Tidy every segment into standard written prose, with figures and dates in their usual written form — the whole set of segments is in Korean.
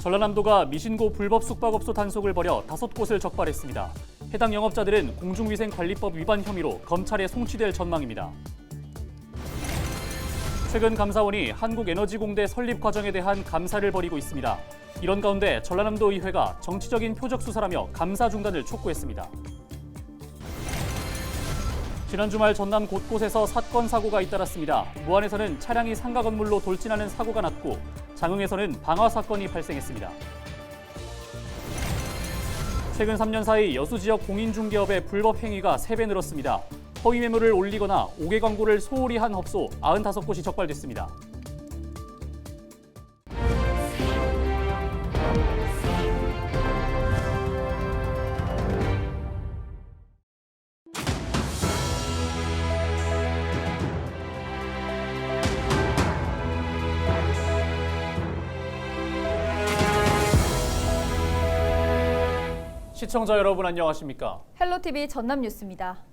전라남도가 미신고 불법 숙박업소 단속을 벌여 5곳을 적발했습니다. 해당 영업자들은 공중위생관리법 위반 혐의로 검찰에 송치될 전망입니다. 최근 감사원이 한국에너지공대 설립 과정에 대한 감사를 벌이고 있습니다. 이런 가운데 전라남도 의회가 정치적인 표적 수사라며 감사 중단을 촉구했습니다. 지난 주말 전남 곳곳에서 사건 사고가 잇따랐습니다. 무안에서는 차량이 상가 건물로 돌진하는 사고가 났고 장흥에서는 방화 사건이 발생했습니다. 최근 3년 사이 여수 지역 공인중개업의 불법 행위가 3배 늘었습니다. 허위 매물을 올리거나 오개 광고를 소홀히 한 업소 95곳이 적발됐습니다. 시청자 여러분 안녕하십니까? 헬로티비 전남 뉴스입니다.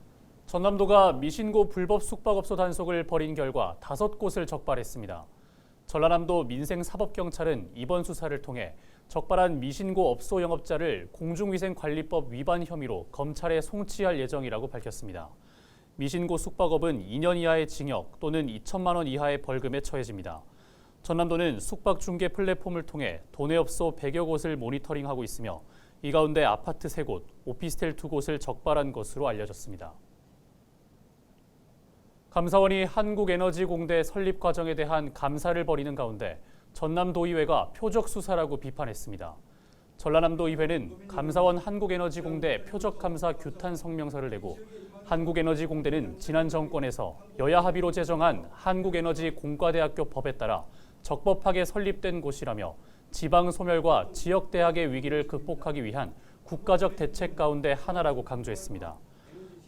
전남도가 미신고 불법 숙박업소 단속을 벌인 결과 5곳을 적발했습니다. 전라남도 민생사법경찰은 이번 수사를 통해 적발한 미신고 업소 영업자를 공중위생관리법 위반 혐의로 검찰에 송치할 예정이라고 밝혔습니다. 미신고 숙박업은 2년 이하의 징역 또는 2천만 원 이하의 벌금에 처해집니다. 전남도는 숙박 중개 플랫폼을 통해 도내업소 100여 곳을 모니터링하고 있으며 이 가운데 아파트 3곳, 오피스텔 2곳을 적발한 것으로 알려졌습니다. 감사원이 한국에너지공대 설립 과정에 대한 감사를 벌이는 가운데 전남도의회가 표적 수사라고 비판했습니다. 전라남도의회는 감사원 한국에너지공대 표적감사 규탄 성명서를 내고 한국에너지공대는 지난 정권에서 여야 합의로 제정한 한국에너지공과대학교 법에 따라 적법하게 설립된 곳이라며 지방 소멸과 지역 대학의 위기를 극복하기 위한 국가적 대책 가운데 하나라고 강조했습니다.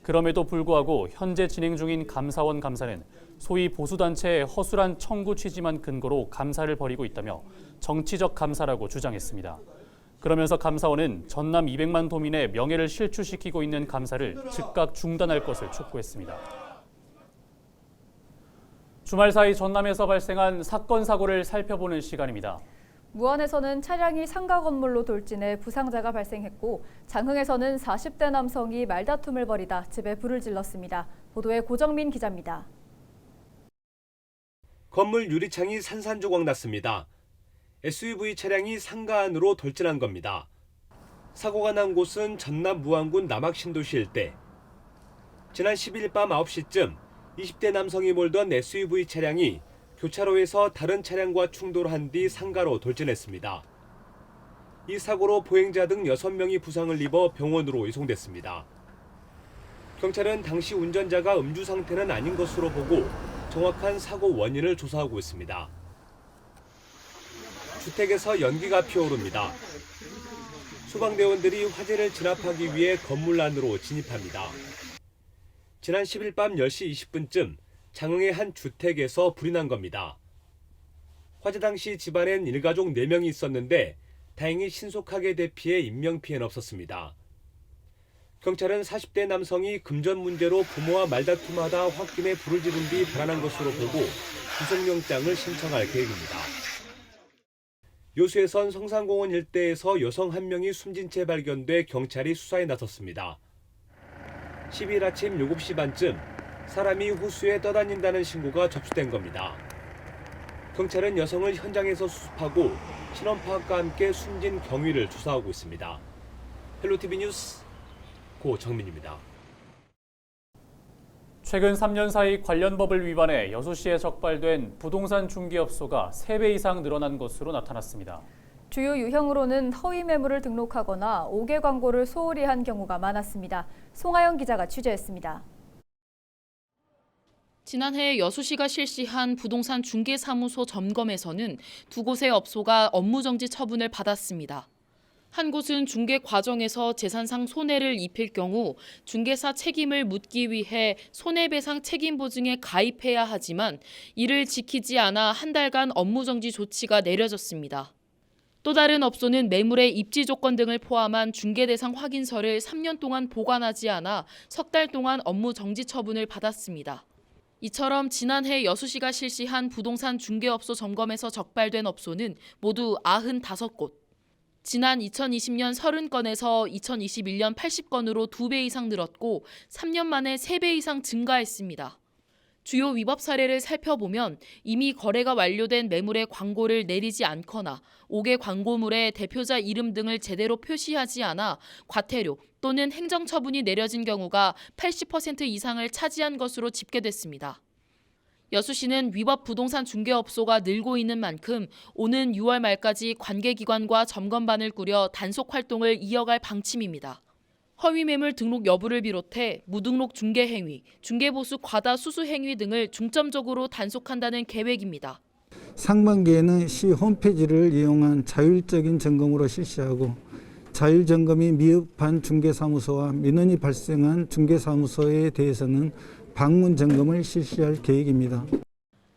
그럼에도 불구하고 현재 진행 중인 감사원 감사는 소위 보수단체의 허술한 청구 취지만 근거로 감사를 벌이고 있다며 정치적 감사라고 주장했습니다. 그러면서 감사원은 전남 200만 도민의 명예를 실추시키고 있는 감사를 즉각 중단할 것을 촉구했습니다. 주말 사이 전남에서 발생한 사건 사고를 살펴보는 시간입니다. 무안에서는 차량이 상가 건물로 돌진해 부상자가 발생했고 장흥에서는 40대 남성이 말다툼을 벌이다 집에 불을 질렀습니다. 보도에 고정민 기자입니다. 건물 유리창이 산산조각 났습니다. SUV 차량이 상가 안으로 돌진한 겁니다. 사고가 난 곳은 전남 무안군 남학신도시 일대. 지난 10일 밤 9시쯤 20대 남성이 몰던 SUV 차량이 교차로에서 다른 차량과 충돌한 뒤 상가로 돌진했습니다. 이 사고로 보행자 등 6명이 부상을 입어 병원으로 이송됐습니다. 경찰은 당시 운전자가 음주 상태는 아닌 것으로 보고 정확한 사고 원인을 조사하고 있습니다. 주택에서 연기가 피어오릅니다. 소방대원들이 화재를 진압하기 위해 건물 안으로 진입합니다. 지난 10일 밤 10시 20분쯤 장흥의 한 주택에서 불이 난 겁니다. 화재 당시 집안엔 일가족 4명이 있었는데 다행히 신속하게 대피해 인명피해는 없었습니다. 경찰은 40대 남성이 금전 문제로 부모와 말다툼하다 홧김에 불을 지른 뒤 발안한 것으로 보고 구속영장을 신청할 계획입니다. 요수에선 성산공원 일대에서 여성 1명이 숨진 채 발견돼 경찰이 수사에 나섰습니다. 10일 아침 7시 반쯤 사람이 호수에 떠다닌다는 신고가 접수된 겁니다. 경찰은 여성을 현장에서 수습하고 신원파악과 함께 숨진 경위를 조사하고 있습니다. 헬로티비 뉴스 고정민입니다. 최근 3년 사이 관련 법을 위반해 여수시에 적발된 부동산 중개업소가 3배 이상 늘어난 것으로 나타났습니다. 주요 유형으로는 허위 매물을 등록하거나 오개 광고를 소홀히 한 경우가 많았습니다. 송하영 기자가 취재했습니다. 지난해 여수시가 실시한 부동산 중개사무소 점검에서는 2곳의 업소가 업무정지 처분을 받았습니다. 한 곳은 중개 과정에서 재산상 손해를 입힐 경우 중개사 책임을 묻기 위해 손해배상 책임보증에 가입해야 하지만 이를 지키지 않아 한 달간 업무정지 조치가 내려졌습니다. 또 다른 업소는 매물의 입지 조건 등을 포함한 중개 대상 확인서를 3년 동안 보관하지 않아 석 달 동안 업무정지 처분을 받았습니다. 이처럼 지난해 여수시가 실시한 부동산 중개업소 점검에서 적발된 업소는 모두 95곳. 지난 2020년 30건에서 2021년 80건으로 2배 이상 늘었고 3년 만에 3배 이상 증가했습니다. 주요 위법 사례를 살펴보면 이미 거래가 완료된 매물의 광고를 내리지 않거나 5개 광고물에 대표자 이름 등을 제대로 표시하지 않아 과태료 또는 행정처분이 내려진 경우가 80% 이상을 차지한 것으로 집계됐습니다. 여수시는 위법 부동산 중개업소가 늘고 있는 만큼 오는 6월 말까지 관계기관과 점검반을 꾸려 단속 활동을 이어갈 방침입니다. 허위 매물 등록 여부를 비롯해 무등록 중개 행위, 중개보수 과다 수수 행위 등을 중점적으로 단속한다는 계획입니다. 상반기에는 시 홈페이지를 이용한 자율적인 점검으로 실시하고 자율 점검이 미흡한 중개사무소와 민원이 발생한 중개사무소에 대해서는 방문 점검을 실시할 계획입니다.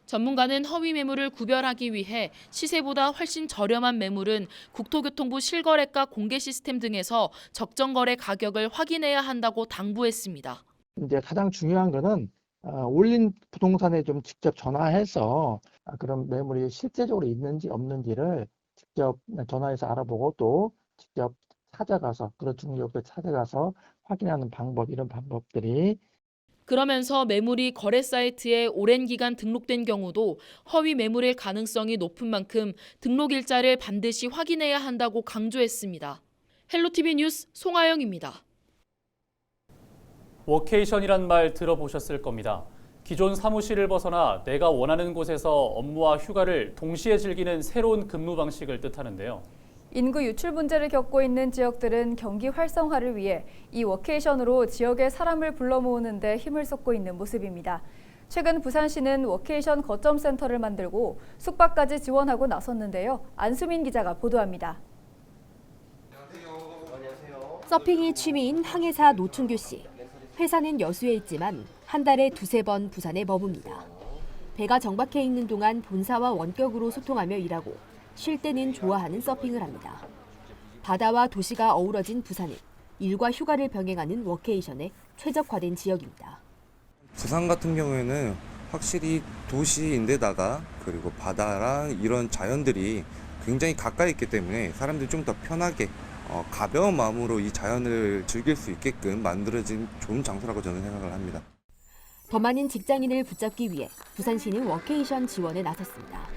전문가는 허위 매물을 구별하기 위해 시세보다 훨씬 저렴한 매물은 국토교통부 실거래가 공개 시스템 등에서 적정 거래 가격을 확인해야 한다고 당부했습니다. 이제 가장 중요한 거는 올린 부동산에 좀 직접 전화해서 그런 매물이 실제적으로 있는지 없는지를 직접 전화해서 알아보고 또 직접 찾아가서 그런 중개업소에 찾아가서 확인하는 방법, 이런 방법들이 그러면서 매물이 거래 사이트에 오랜 기간 등록된 경우도 허위 매물일 가능성이 높은 만큼 등록 일자를 반드시 확인해야 한다고 강조했습니다. 헬로티비 뉴스 송하영입니다. 워케이션이란 말 들어보셨을 겁니다. 기존 사무실을 벗어나 내가 원하는 곳에서 업무와 휴가를 동시에 즐기는 새로운 근무 방식을 뜻하는데요. 인구 유출 문제를 겪고 있는 지역들은 경기 활성화를 위해 이 워케이션으로 지역의 사람을 불러 모으는 데 힘을 쏟고 있는 모습입니다. 최근 부산시는 워케이션 거점 센터를 만들고 숙박까지 지원하고 나섰는데요. 안수민 기자가 보도합니다. 서핑이 취미인 항해사 노춘규 씨. 회사는 여수에 있지만 한 달에 2-3번 부산에 머뭅니다. 배가 정박해 있는 동안 본사와 원격으로 소통하며 일하고 쉴 때는 좋아하는 서핑을 합니다. 바다와 도시가 어우러진 부산은 일과 휴가를 병행하는 워케이션에 최적화된 지역입니다. 부산 같은 경우에는 확실히 도시인데다가 그리고 바다랑 이런 자연들이 굉장히 가까이 있기 때문에 사람들이 좀 더 편하게 가벼운 마음으로 이 자연을 즐길 수 있게끔 만들어진 좋은 장소라고 저는 생각을 합니다. 더 많은 직장인을 붙잡기 위해 부산시는 워케이션 지원에 나섰습니다.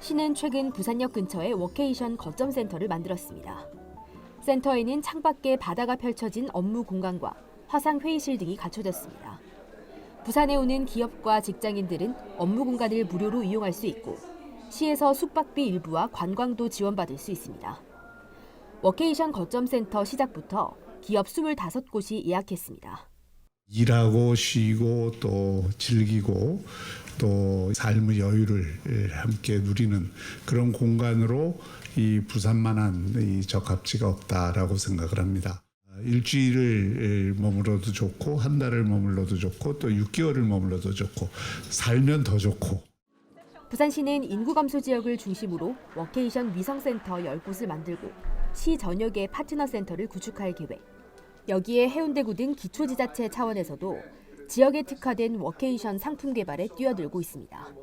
시는 최근 부산역 근처에 워케이션 거점 센터를 만들었습니다. 센터에는 창밖에 바다가 펼쳐진 업무 공간과 화상 회의실 등이 갖춰졌습니다. 부산에 오는 기업과 직장인들은 업무 공간을 무료로 이용할 수 있고 시에서 숙박비 일부와 관광도 지원받을 수 있습니다. 워케이션 거점 센터 시작부터 기업 25곳이 예약했습니다. 일하고 쉬고 또 즐기고 또 삶의 여유를 함께 누리는 그런 공간으로 이 부산만한 이 적합지가 없다라고 생각을 합니다. 일주일을 머물러도 좋고 한 달을 머물러도 좋고 또 6개월을 머물러도 좋고 살면 더 좋고. 부산시는 인구 감소 지역을 중심으로 워케이션 위성센터 10곳을 만들고 시 전역에 파트너 센터를 구축할 계획. 여기에 해운대구 등 기초지자체 차원에서도 지역에 특화된 워케이션 상품 개발에 뛰어들고 있습니다.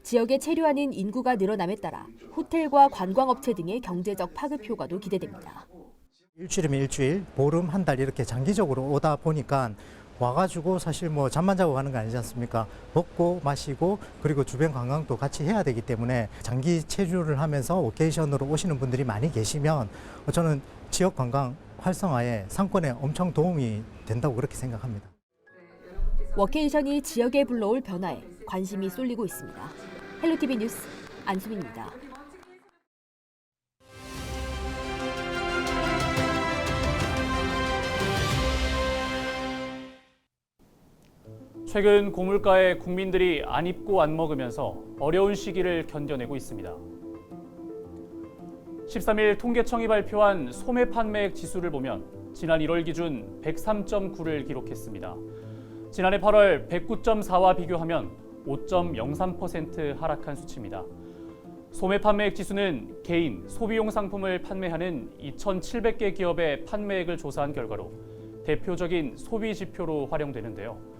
지역에 체류하는 인구가 늘어남에 따라 호텔과 관광업체 등의 경제적 파급 효과도 기대됩니다. 일주일이면 일주일, 보름, 한 달 이렇게 장기적으로 오다 보니까 와가지고 사실 뭐 잠만 자고 가는 거 아니지 않습니까? 먹고 마시고 그리고 주변 관광도 같이 해야 되기 때문에 장기 체류를 하면서 워케이션으로 오시는 분들이 많이 계시면 저는 지역 관광 활성화에 상권에 엄청 도움이 된다고 그렇게 생각합니다. 워케이션이 지역에 불러올 변화에 관심이 쏠리고 있습니다. 헬로티비 뉴스 안수민입니다. 최근 고물가에 국민들이 안 입고 안 먹으면서 어려운 시기를 견뎌내고 있습니다. 13일 통계청이 발표한 소매 판매액 지수를 보면 지난 1월 기준 103.9를 기록했습니다. 지난해 8월 109.4와 비교하면 5.03% 하락한 수치입니다. 소매 판매액 지수는 개인, 소비용 상품을 판매하는 2,700개 기업의 판매액을 조사한 결과로 대표적인 소비 지표로 활용되는데요.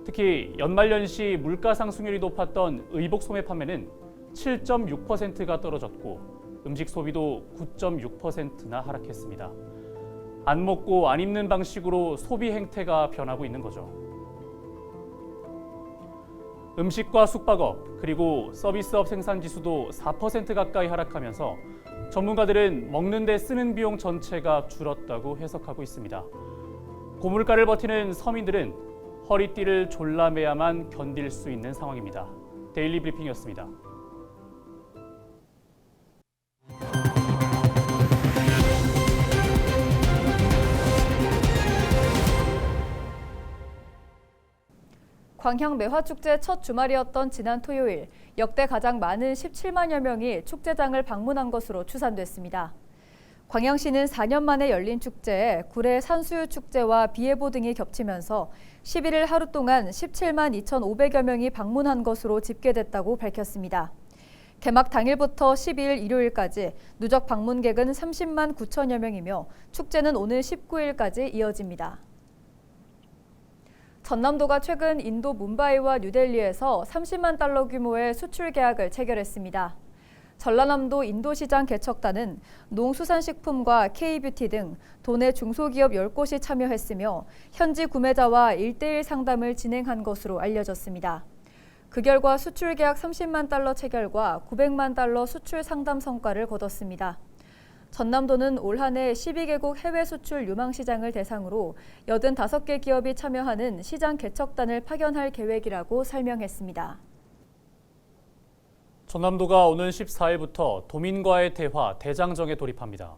특히 연말연시 물가 상승률이 높았던 의복 소매 판매는 7.6%가 떨어졌고 음식 소비도 9.6%나 하락했습니다. 안 먹고 안 입는 방식으로 소비 행태가 변하고 있는 거죠. 음식과 숙박업 그리고 서비스업 생산 지수도 4% 가까이 하락하면서 전문가들은 먹는 데 쓰는 비용 전체가 줄었다고 해석하고 있습니다. 고물가를 버티는 서민들은 허리띠를 졸라매야만 견딜 수 있는 상황입니다. 데일리 브리핑이었습니다. 광양 매화축제 첫 주말이었던 지난 토요일, 역대 가장 많은 17만여 명이 축제장을 방문한 것으로 추산됐습니다. 광양시는 4년 만에 열린 축제에 구례 산수유 축제와 비예보 등이 겹치면서 11일 하루 동안 17만 2,500여 명이 방문한 것으로 집계됐다고 밝혔습니다. 개막 당일부터 12일 일요일까지 누적 방문객은 30만 9천여 명이며 축제는 오늘 19일까지 이어집니다. 전남도가 최근 인도 뭄바이와 뉴델리에서 30만 달러 규모의 수출 계약을 체결했습니다. 전라남도 인도시장 개척단은 농수산식품과 K뷰티 등 도내 중소기업 10곳이 참여했으며 현지 구매자와 1:1 상담을 진행한 것으로 알려졌습니다. 그 결과 수출 계약 30만 달러 체결과 900만 달러 수출 상담 성과를 거뒀습니다. 전남도는 올 한 해 12개국 해외 수출 유망 시장을 대상으로 85개 기업이 참여하는 시장 개척단을 파견할 계획이라고 설명했습니다. 전남도가 오는 14일부터 도민과의 대화 대장정에 돌입합니다.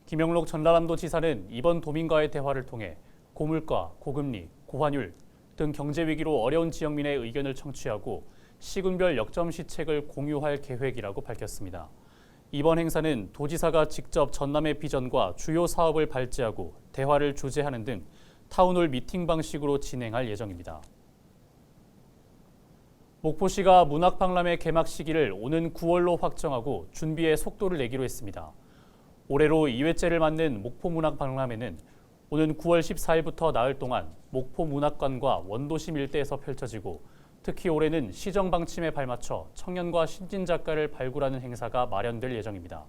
김영록 전라남도 지사는 이번 도민과의 대화를 통해 고물가, 고금리, 고환율 등 경제 위기로 어려운 지역민의 의견을 청취하고 시군별 역점 시책을 공유할 계획이라고 밝혔습니다. 이번 행사는 도지사가 직접 전남의 비전과 주요 사업을 발제하고 대화를 주재하는 등 타운홀 미팅 방식으로 진행할 예정입니다. 목포시가 문학박람회 개막 시기를 오는 9월로 확정하고 준비에 속도를 내기로 했습니다. 올해로 2회째를 맞는 목포문학박람회는 오는 9월 14일부터 나흘 동안 목포문학관과 원도심 일대에서 펼쳐지고 특히 올해는 시정 방침에 발맞춰 청년과 신진 작가를 발굴하는 행사가 마련될 예정입니다.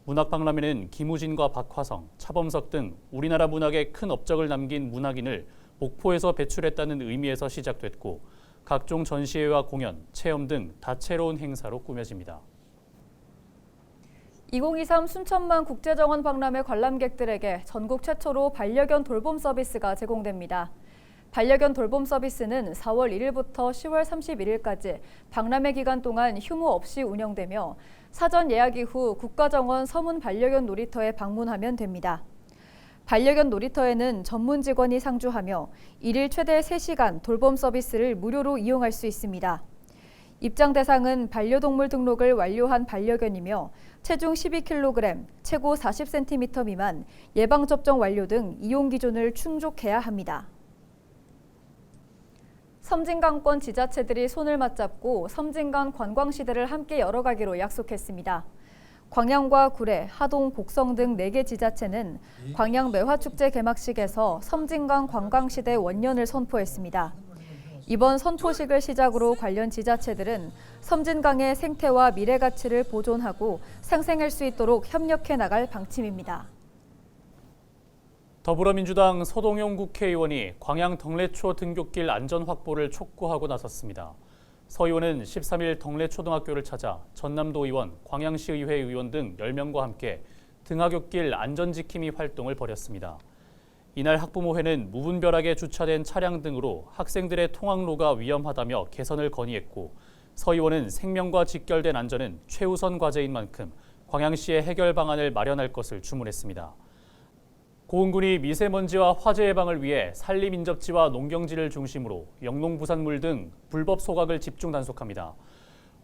문학박람회는 김우진과 박화성, 차범석 등 우리나라 문학에 큰 업적을 남긴 문학인을 목포에서 배출했다는 의미에서 시작됐고 각종 전시회와 공연, 체험 등 다채로운 행사로 꾸며집니다. 2023 순천만 국제정원 박람회 관람객들에게 전국 최초로 반려견 돌봄 서비스가 제공됩니다. 반려견 돌봄 서비스는 4월 1일부터 10월 31일까지 박람회 기간 동안 휴무 없이 운영되며 사전 예약 이후 국가정원 서문 반려견 놀이터에 방문하면 됩니다. 반려견 놀이터에는 전문 직원이 상주하며 일일 최대 3시간 돌봄 서비스를 무료로 이용할 수 있습니다. 입장 대상은 반려동물 등록을 완료한 반려견이며 체중 12kg, 최고 40cm 미만, 예방접종 완료 등 이용 기준을 충족해야 합니다. 섬진강권 지자체들이 손을 맞잡고 섬진강 관광시대를 함께 열어가기로 약속했습니다. 광양과 구례, 하동, 곡성 등 4개 지자체는 광양 매화축제 개막식에서 섬진강 관광시대 원년을 선포했습니다. 이번 선포식을 시작으로 관련 지자체들은 섬진강의 생태와 미래 가치를 보존하고 상생할 수 있도록 협력해 나갈 방침입니다. 더불어민주당 서동영 국회의원이 광양 덕래초 등굣길 안전 확보를 촉구하고 나섰습니다. 서 의원은 13일 덕래초등학교를 찾아 전남도 의원, 광양시의회 의원 등 10명과 함께 등하굣길 안전지킴이 활동을 벌였습니다. 이날 학부모회는 무분별하게 주차된 차량 등으로 학생들의 통학로가 위험하다며 개선을 건의했고 서 의원은 생명과 직결된 안전은 최우선 과제인 만큼 광양시의 해결 방안을 마련할 것을 주문했습니다. 고흥군이 미세먼지와 화재 예방을 위해 산림인접지와 농경지를 중심으로 영농부산물 등 불법 소각을 집중 단속합니다.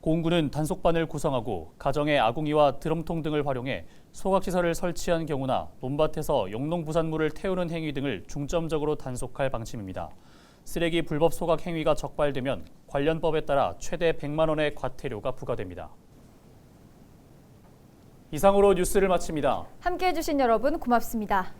고흥군은 단속반을 구성하고 가정의 아궁이와 드럼통 등을 활용해 소각시설을 설치한 경우나 논밭에서 영농부산물을 태우는 행위 등을 중점적으로 단속할 방침입니다. 쓰레기 불법 소각 행위가 적발되면 관련 법에 따라 최대 100만 원의 과태료가 부과됩니다. 이상으로 뉴스를 마칩니다. 함께해 주신 여러분 고맙습니다.